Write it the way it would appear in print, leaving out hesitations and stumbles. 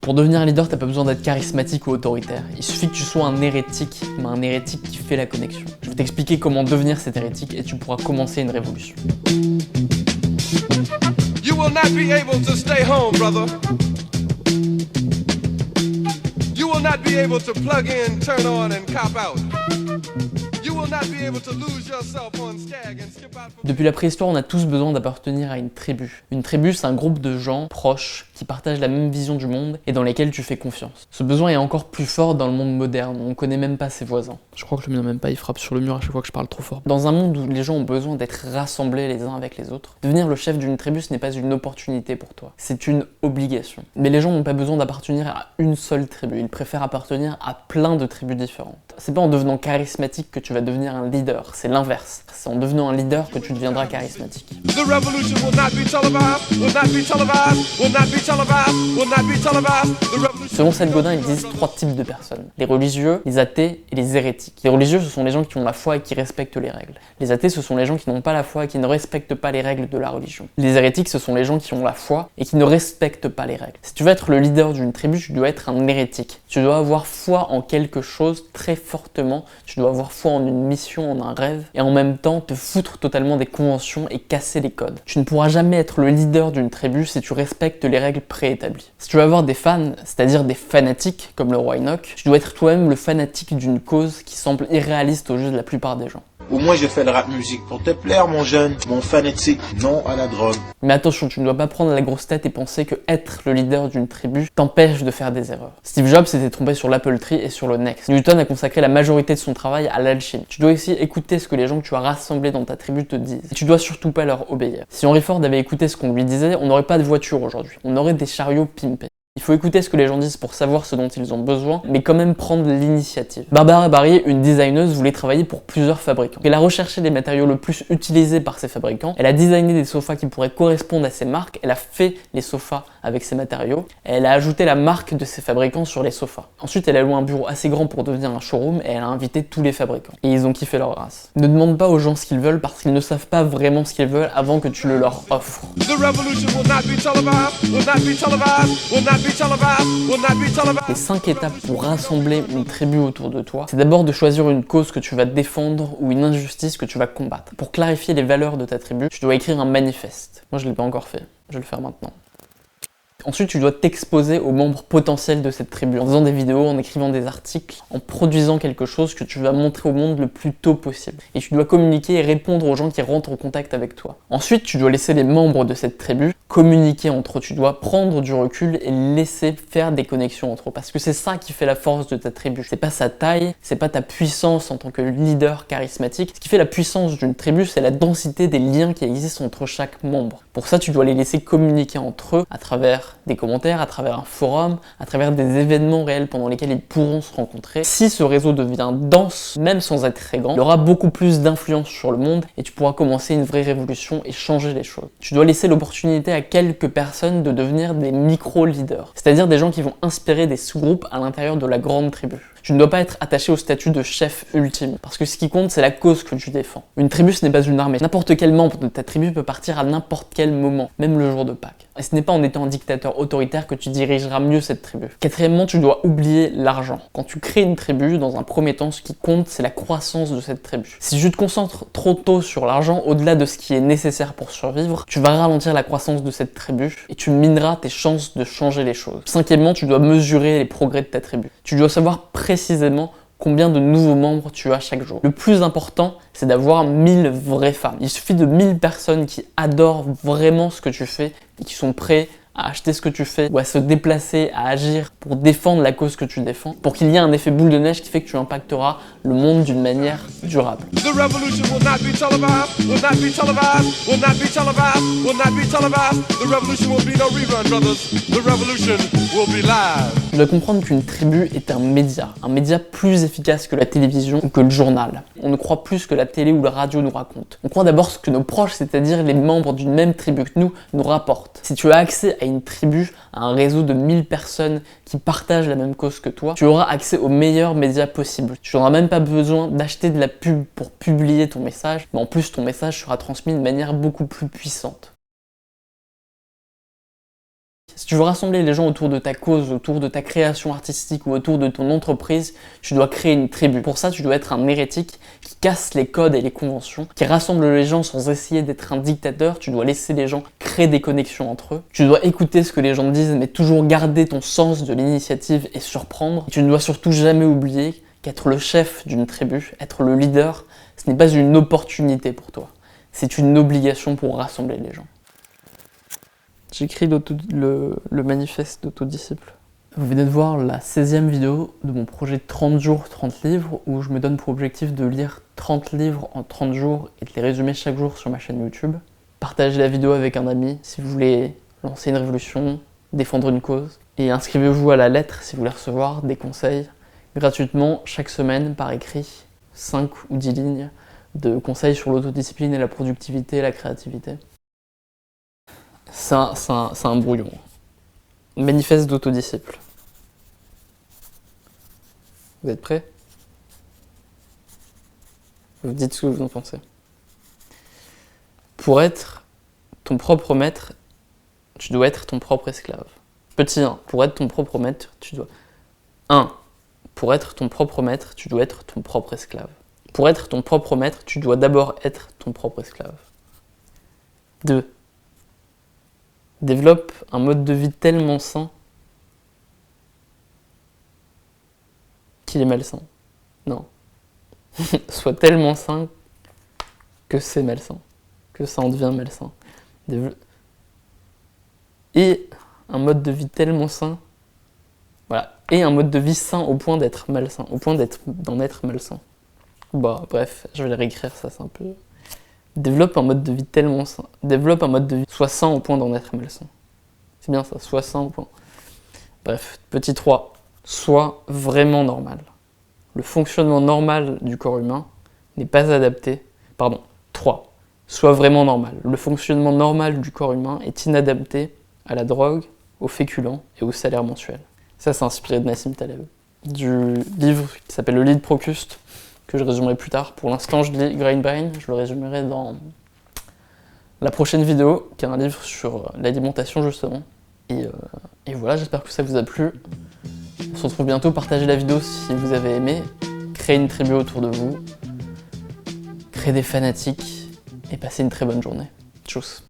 Pour devenir leader, t'as pas besoin d'être charismatique ou autoritaire. Il suffit que tu sois un hérétique, mais un hérétique qui fait la connexion. Je vais t'expliquer comment devenir cet hérétique et tu pourras commencer une révolution. You will not be able to stay home, brother. You will not be able to plug in, turn on and cop out. You will not be able to lose yourself on Skag and skip out. Depuis la préhistoire, on a tous besoin d'appartenir à une tribu. Une tribu, c'est un groupe de gens proches qui partagent la même vision du monde et dans lesquels tu fais confiance. Ce besoin est encore plus fort dans le monde moderne, on connaît même pas ses voisins. Je crois que le mien même pas, il frappe sur le mur à chaque fois que je parle trop fort. Dans un monde où les gens ont besoin d'être rassemblés les uns avec les autres, devenir le chef d'une tribu, ce n'est pas une opportunité pour toi, c'est une obligation. Mais les gens n'ont pas besoin d'appartenir à une seule tribu, ils préfèrent appartenir à plein de tribus différentes. C'est pas en devenant charismatique que tu vas devenir un leader, c'est l'inverse. C'est en devenant un leader que tu deviendras charismatique. The revolution will not be televised, will not be televised, will not be televised, will not be televised. The revolution. Selon Seth Godin, il existe 3 types de personnes. Les religieux, les athées et les hérétiques. Les religieux, ce sont les gens qui ont la foi et qui respectent les règles. Les athées, ce sont les gens qui n'ont pas la foi et qui ne respectent pas les règles de la religion. Les hérétiques, ce sont les gens qui ont la foi et qui ne respectent pas les règles. Si tu veux être le leader d'une tribu, tu dois être un hérétique. Tu dois avoir foi en quelque chose très fortement. Tu dois avoir foi en une mission, en un rêve, et en même temps te foutre totalement des conventions et casser les codes. Tu ne pourras jamais être le leader d'une tribu si tu respectes les règles préétablies. Si tu veux avoir des fans, c'est-à-dire des fanatiques, comme le roi Enoch, tu dois être toi-même le fanatique d'une cause qui semble irréaliste aux yeux de la plupart des gens. Au moins je fais le rap musique pour te plaire mon jeune, mon fanatique, non à la drogue. Mais attention, tu ne dois pas prendre la grosse tête et penser que être le leader d'une tribu t'empêche de faire des erreurs. Steve Jobs s'était trompé sur l'Apple Tree et sur le Next. Newton a consacré la majorité de son travail à l'alchimie. Tu dois aussi écouter ce que les gens que tu as rassemblés dans ta tribu te disent. Et tu dois surtout pas leur obéir. Si Henry Ford avait écouté ce qu'on lui disait, on n'aurait pas de voiture aujourd'hui. On aurait des chariots pimpés. Il faut écouter ce que les gens disent pour savoir ce dont ils ont besoin, mais quand même prendre l'initiative. Barbara Barry, une designeuse, voulait travailler pour plusieurs fabricants. Elle a recherché les matériaux le plus utilisés par ces fabricants, elle a designé des sofas qui pourraient correspondre à ces marques, elle a fait les sofas avec ces matériaux, et elle a ajouté la marque de ces fabricants sur les sofas. Ensuite, elle a loué un bureau assez grand pour devenir un showroom, et elle a invité tous les fabricants. Et ils ont kiffé leur race. Ne demande pas aux gens ce qu'ils veulent parce qu'ils ne savent pas vraiment ce qu'ils veulent avant que tu le leur offres. The revolution will not be televised, will not be televised, will not be televised, will not be televised. Les 5 étapes pour rassembler une tribu autour de toi, c'est d'abord de choisir une cause que tu vas défendre ou une injustice que tu vas combattre. Pour clarifier les valeurs de ta tribu, tu dois écrire un manifeste. Moi, je l'ai pas encore fait. Je vais le faire maintenant. Ensuite, tu dois t'exposer aux membres potentiels de cette tribu, en faisant des vidéos, en écrivant des articles, en produisant quelque chose que tu vas montrer au monde le plus tôt possible. Et tu dois communiquer et répondre aux gens qui rentrent en contact avec toi. Ensuite, tu dois laisser les membres de cette tribu communiquer entre eux. Tu dois prendre du recul et laisser faire des connexions entre eux. Parce que c'est ça qui fait la force de ta tribu. C'est pas sa taille, c'est pas ta puissance en tant que leader charismatique. Ce qui fait la puissance d'une tribu, c'est la densité des liens qui existent entre chaque membre. Pour ça, tu dois les laisser communiquer entre eux à travers des commentaires, à travers un forum, à travers des événements réels pendant lesquels ils pourront se rencontrer. Si ce réseau devient dense, même sans être très grand, il aura beaucoup plus d'influence sur le monde et tu pourras commencer une vraie révolution et changer les choses. Tu dois laisser l'opportunité à quelques personnes de devenir des micro-leaders, c'est-à-dire des gens qui vont inspirer des sous-groupes à l'intérieur de la grande tribu. Tu ne dois pas être attaché au statut de chef ultime, parce que ce qui compte, c'est la cause que tu défends. Une tribu, ce n'est pas une armée. N'importe quel membre de ta tribu peut partir à n'importe quel moment, même le jour de Pâques. Et ce n'est pas en étant un dictateur autoritaire que tu dirigeras mieux cette tribu. Quatrièmement, tu dois oublier l'argent. Quand tu crées une tribu, dans un premier temps, ce qui compte, c'est la croissance de cette tribu. Si tu te concentres trop tôt sur l'argent, au-delà de ce qui est nécessaire pour survivre, tu vas ralentir la croissance de cette tribu et tu mineras tes chances de changer les choses. Cinquièmement, tu dois mesurer les progrès de ta tribu. Tu dois savoir précisément combien de nouveaux membres tu as chaque jour. Le plus important, c'est d'avoir 1000 vraies femmes. Il suffit de 1000 personnes qui adorent vraiment ce que tu fais et qui sont prêts à acheter ce que tu fais ou à se déplacer, à agir pour défendre la cause que tu défends, pour qu'il y ait un effet boule de neige qui fait que tu impacteras le monde d'une manière durable. The revolution will not be televised, will not be televised, will not be televised, will not be televised. The revolution will be no rerun, brothers. The revolution will be live. Tu dois comprendre qu'une tribu est un média plus efficace que la télévision ou que le journal. On ne croit plus ce que la télé ou la radio nous racontent. On croit d'abord ce que nos proches, c'est-à-dire les membres d'une même tribu que nous rapportent. Si tu as accès à une tribu, à un réseau de 1000 personnes qui partagent la même cause que toi, tu auras accès aux meilleurs médias possibles. Tu n'auras même pas besoin d'acheter de la pub pour publier ton message, mais en plus ton message sera transmis de manière beaucoup plus puissante. Si tu veux rassembler les gens autour de ta cause, autour de ta création artistique ou autour de ton entreprise, tu dois créer une tribu. Pour ça, tu dois être un hérétique qui casse les codes et les conventions, qui rassemble les gens sans essayer d'être un dictateur. Tu dois laisser les gens créer des connexions entre eux. Tu dois écouter ce que les gens disent, mais toujours garder ton sens de l'initiative et surprendre. Et tu ne dois surtout jamais oublier qu'être le chef d'une tribu, être le leader, ce n'est pas une opportunité pour toi. C'est une obligation pour rassembler les gens. J'écris le manifeste d'autodisciple. Vous venez de voir la 16e vidéo de mon projet 30 jours, 30 livres, où je me donne pour objectif de lire 30 livres en 30 jours et de les résumer chaque jour sur ma chaîne YouTube. Partagez la vidéo avec un ami si vous voulez lancer une révolution, défendre une cause. Et inscrivez-vous à la lettre si vous voulez recevoir des conseils gratuitement chaque semaine par écrit, 5 ou 10 lignes de conseils sur l'autodiscipline et la productivité et la créativité. C'est un brouillon. Manifeste d'autodisciple. Vous êtes prêts? Vous dites ce que vous en pensez. Pour être ton propre maître, tu dois être ton propre esclave. Petit 1, pour être ton propre maître, tu dois... 1. Pour être ton propre maître, tu dois être ton propre esclave. Pour être ton propre maître, tu dois d'abord être ton propre esclave. 2. Développe un mode de vie tellement sain qu'il est malsain. Non. Sois tellement sain que c'est malsain. Que ça en devient malsain. Et un mode de vie tellement sain. Voilà. Et un mode de vie sain au point d'être malsain. Au point d'en être malsain. Bah, bref, je vais le réécrire, ça c'est un peu... Développe un mode de vie tellement sain. Développe un mode de vie soit sain au point d'en être malsain. C'est bien ça, soit sain au point. Bref, petit 3. Sois vraiment normal. Le fonctionnement normal du corps humain n'est pas adapté... Pardon, 3. Sois vraiment normal. Le fonctionnement normal du corps humain est inadapté à la drogue, aux féculents et au salaire mensuel. Ça, c'est inspiré de Nassim Taleb. Du livre qui s'appelle Le lit de Procuste, que je résumerai plus tard. Pour l'instant, je lis Grain Brain, je le résumerai dans la prochaine vidéo, qui est un livre sur l'alimentation, justement. Et voilà, j'espère que ça vous a plu. On se retrouve bientôt, partagez la vidéo si vous avez aimé, créez une tribu autour de vous, créez des fanatiques, et passez une très bonne journée. Tchuss.